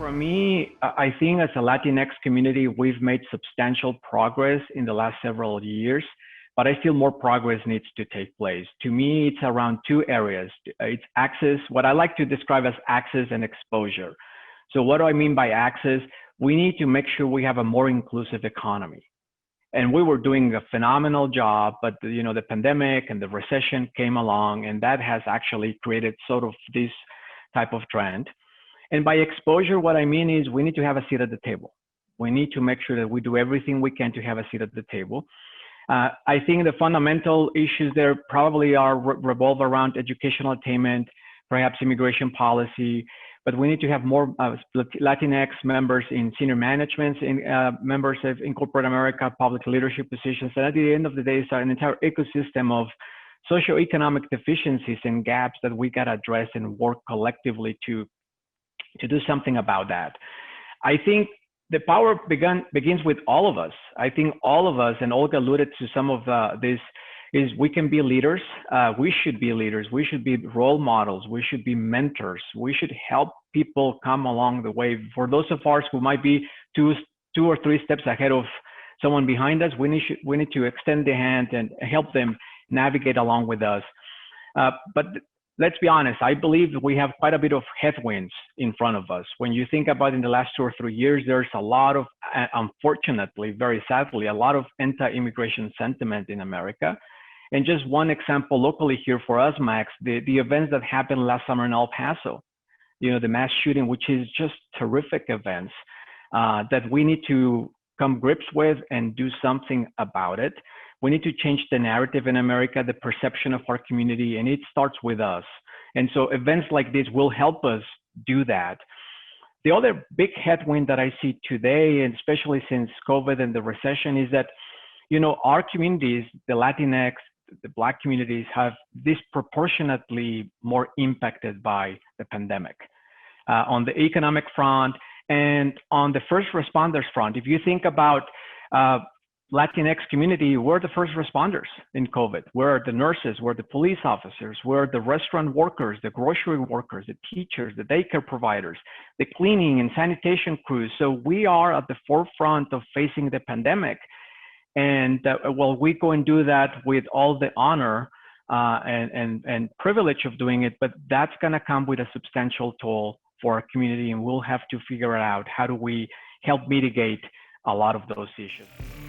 For me, I think as a Latinx community, we've made substantial progress in the last several years, but I feel more progress needs to take place. To me, it's around two areas. It's access, what I like to describe as access and exposure. So what do I mean by access? We need to make sure we have a more inclusive economy. And we were doing a phenomenal job, but the pandemic and the recession came along, and that has actually created sort of this type of trend. And by exposure, what I mean is we need to have a seat at the table. We need to make sure that we do everything we can to have a seat at the table. I think the fundamental issues there probably are revolve around educational attainment, perhaps immigration policy, but we need to have more Latinx members in senior management, members in corporate America, public leadership positions. And at the end of the day, it's an entire ecosystem of socioeconomic deficiencies and gaps that we got to address and work collectively to do something about that. I think the power begins with all of us. I think all of us, and Olga alluded to some of this, is we can be leaders. We should be leaders. We should be role models. We should be mentors. We should help people come along the way. For those of us who might be two or three steps ahead of someone behind us, we need to extend the hand and help them navigate along with us. But let's be honest, I believe we have quite a bit of headwinds in front of us. When you think about in the last 2 or 3 years, there's a lot of, unfortunately, very sadly, a lot of anti-immigration sentiment in America. And just one example locally here for us, Max, the events that happened last summer in El Paso, the mass shooting, which is just terrific events that we need to come grips with and do something about it. We need to change the narrative in America, the perception of our community, and it starts with us. And so events like this will help us do that. The other big headwind that I see today, and especially since COVID and the recession, is that, our communities, the Latinx, the Black communities, have disproportionately more impacted by the pandemic on the economic front and on the first responders front. If you think about Latinx community, we're the first responders in COVID. We're the nurses, we're the police officers, we're the restaurant workers, the grocery workers, the teachers, the daycare providers, the cleaning and sanitation crews. So we are at the forefront of facing the pandemic. And we go and do that with all the honor and privilege of doing it, but that's gonna come with a substantial toll for our community, and we'll have to figure out how do we help mitigate a lot of those issues.